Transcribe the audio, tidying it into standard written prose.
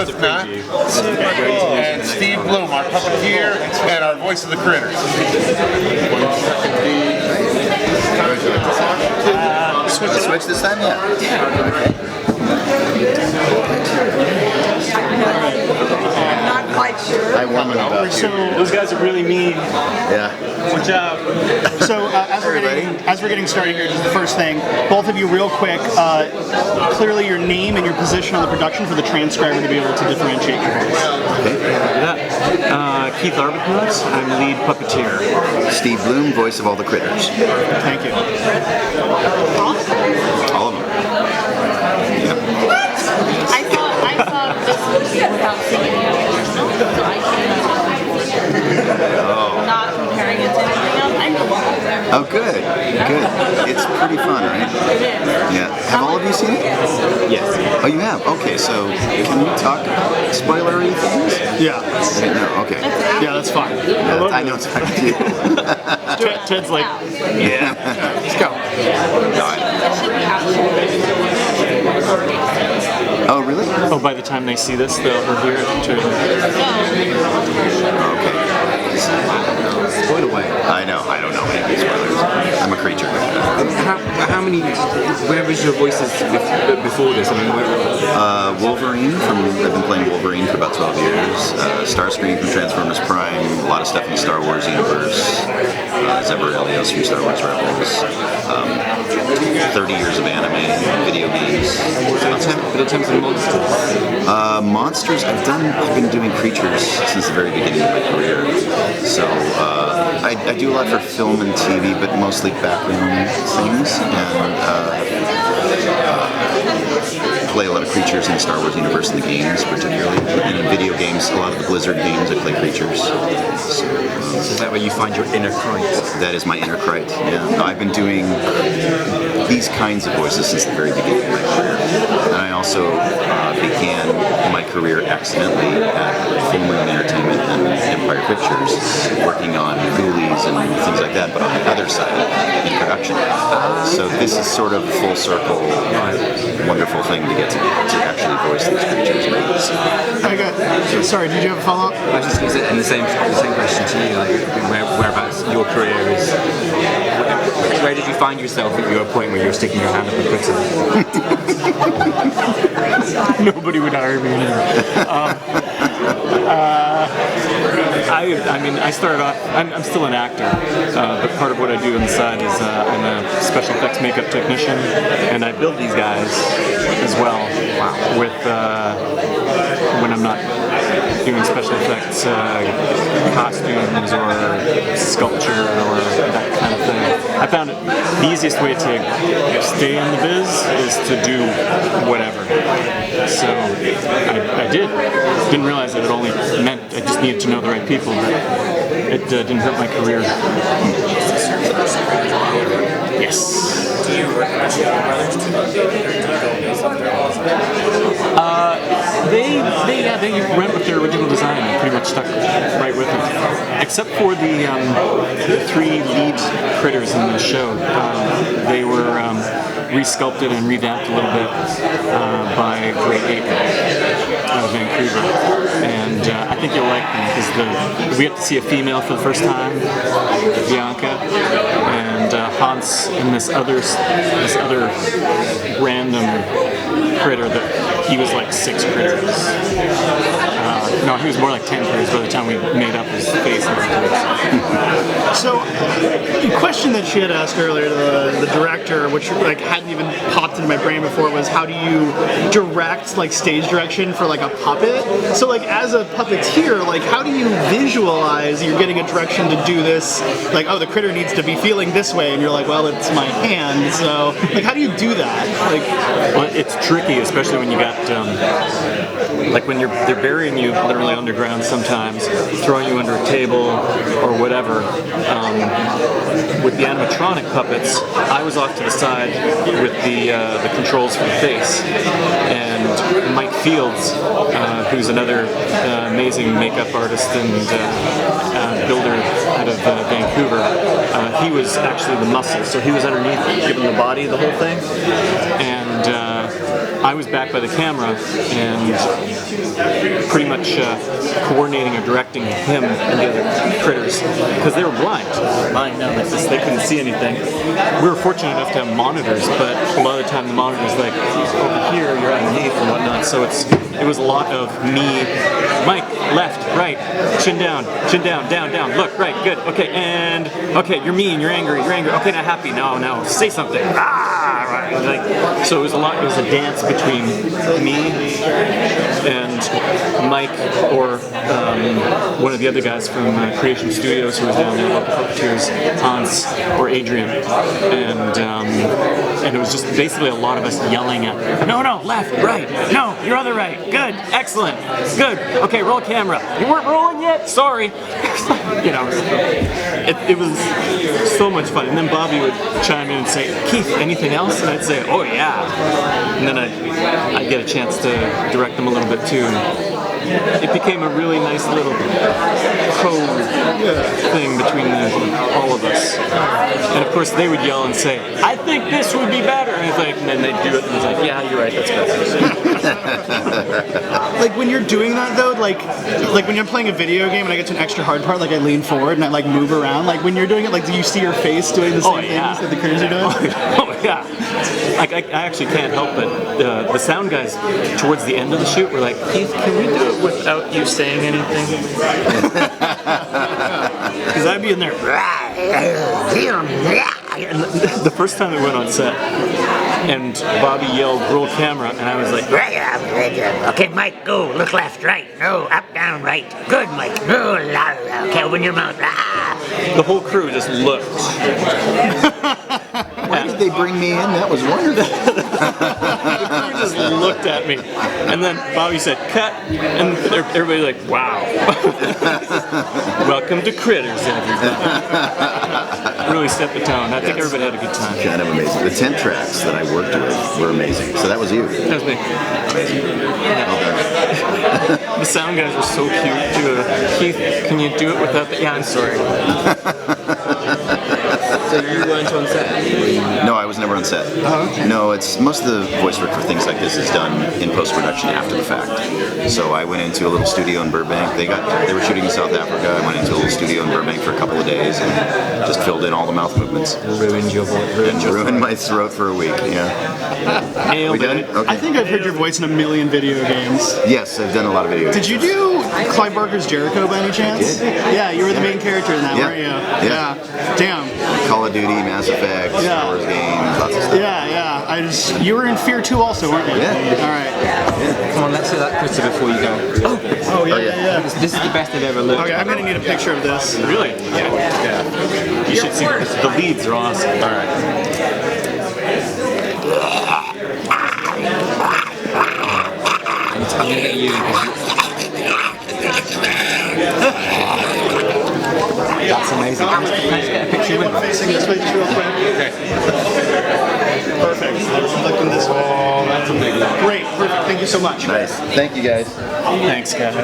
Arbuthnot and Steve Blum, our puppeteer and our voice of the critters. Switch this time? Yeah. Not quite sure. I wonder about you. So those guys are really mean. Yeah. Good job. So as we're getting started here, just the first thing, both of you real quick, clearly your name and your position on the production for the transcriber to be able to differentiate your voice. Yeah. Keith Arbuthnot, I'm lead puppeteer. Steve Blum, voice of all the critters. Thank you. All of them. I saw this movie without seeing any of the original, so I can't not comparing it to anything else. I know. Oh, good. Good. It's pretty fun, right? It is. Yeah. Have all of you seen it? Yes. Oh, you have? Okay, so can we talk about spoilery things? Yeah. No, okay. Yeah, that's fine. Yeah, I know it's hard to do. Ted's like, Yeah. let's go. Oh, really? Oh, by the time they see this, they'll hear it too. Okay. Spoil away. I know. I don't know any spoilers. I'm a creature. How many? Where was your voices before this? I mean, Wolverine I've been playing Wolverine for about 12 years. Starscream from Transformers Prime. A lot of stuff in the Star Wars universe. Zebra Elios from Star Wars Rebels. 30 years of anime, video games. but in terms of monsters, Monsters, I've been doing creatures since the very beginning of my career. So I do a lot for film and TV, but mostly background things, and play a lot of creatures in the Star Wars universe and the games, particularly. And in video games, a lot of the Blizzard games, I play creatures. So is that where you find your inner Christ? that is my inner crite. Yeah, no, I've been doing these kinds of voices since the very beginning of my career. And I also began my career accidentally at Film and Entertainment and Empire Pictures, working on Ghoulies and things like that, but on the other side, in production. So this is sort of a full circle, wonderful thing to get to actually voice these creatures. Sorry, did you have a follow-up? I was just going to say, and the same question to you, like whereabouts your career is. Where did you find yourself at your point where you're sticking your hand up a critter? Nobody would hire me anymore. I mean, I started off, I'm still an actor, but part of what I do on the side is I'm a special effects makeup technician, and I build these guys as well. With when I'm not doing special effects, costumes or sculpture or that kind of thing. I found the easiest way to stay in the biz is to do whatever. So I didn't realize that it only meant I just needed to know the right people, but it didn't hurt my career. Yes. Do you recommend your brothers to they went with their original design and pretty much stuck right with them. Except for the three lead critters in the show. They were resculpted and revamped a little bit by Great Ape out of Vancouver. And I think you'll like them because we have to see a female for the first time, Bianca, and Hans and this other random critter that he was like 6 critters. No, he was more like 10 critters by the time we made up his face and everything. So, the question that she had asked earlier to the director, which like hadn't even popped into my brain before, was how do you direct like stage direction for like a puppet? So like as a puppeteer, like how do you visualize you're getting a direction to do this? Like, oh, the critter needs to be feeling this way, and you're like, well, it's my hand. So like how do you do that? Like, well, it's tricky, especially when you got like when they're burying you literally underground sometimes, throwing you under a table or whatever. With the animatronic puppets, I was off to the side with the controls for the face, and Mike Fields, who's another amazing makeup artist and builder out of Vancouver, he was actually the muscle, so he was underneath giving the body the whole thing, and I was back by the camera and pretty much coordinating or directing him and the other critters because they were blind, lying down like this. They couldn't see anything. We were fortunate enough to have monitors, but a lot of the time the monitor's like over here, you're underneath and whatnot. So it was a lot of me, Mike, left, right, chin down, down, down. Look, right, good, okay, and okay, you're mean, you're angry, okay, not happy. No, say something. Right. Like, so it was a dance between me and Mike or one of the other guys from Creation Studios who was down there, local puppeteers, Hans or Adrian, and it was just basically a lot of us yelling at, no, left, right, no, your other right, good, excellent, good, okay, roll camera. You weren't rolling yet? Sorry. You know, it was so much fun. And then Bobby would chime in and say, Keith, anything else? And I'd say, oh yeah. And then I'd get a chance to direct them a little bit too. And it became a really nice little thing between all of us. And of course they would yell and say, I think this would be better. And it's like, and then they'd do it and it's like, yeah, you're right, that's better. Like when you're doing that though, like when you're playing a video game and I get to an extra hard part, like I lean forward and I like move around. Like when you're doing it, like do you see your face doing the same things that the critters are doing? Oh yeah. Like I actually can't help it. The sound guys towards the end of the shoot were like, Keith, can we do it without you saying anything? Because I'd be in there. And the first time we went on set, and Bobby yelled, roll camera, and I was like, okay, Mike, go. Look left, right. No, up, down, right. Good, Mike. No, okay, open your mouth. the whole crew just looked. Why did they bring me in? That was wonderful. The crew just looked at me. And then Bobby said, cut. And everybody like, wow. Welcome to Critters, everybody. Really set the tone. I think everybody had a good time. Kind of amazing. The tent tracks that I worked with were amazing. So that was you. That was me. The sound guys were so cute too. Keith, can you do it without the... Yeah, I'm sorry. So you weren't on set? No, I was never on set. Oh, okay. No, it's most of the voice work for things like this is done in post-production after the fact. So I went into a little studio in Burbank. They were shooting in South Africa. I went into a little studio in Burbank for a couple of days and just filled in all the mouth movements. Ruined your voice. Ruined my throat for a week. Yeah. Nailed We done it. it? Okay. I think I've heard your voice in a million video games. Yes, I've done a lot of video. Did you do Clive Barker's Jericho by any chance? Did. Yeah, you were the main character in that, Yeah. weren't you? Yeah. Damn. Call of Duty, Mass Effect, Star Wars games, lots of stuff. Yeah. You were in Fear 2 also, weren't you? Yeah. All right. Come on, let's see that Critter before you go. Oh yeah. This is the best I've ever looked. Okay, I'm gonna need a picture of this. Really? Yeah. You should see this. The leads are awesome. All right. I'm gonna get you. That's amazing. Can I just get a picture with them? Facing this way just real quick. Okay. Perfect. Looking this way. Oh, that's a big one. Great. Perfect. Thank you so much. Nice. Thank you, guys. Thanks, guys.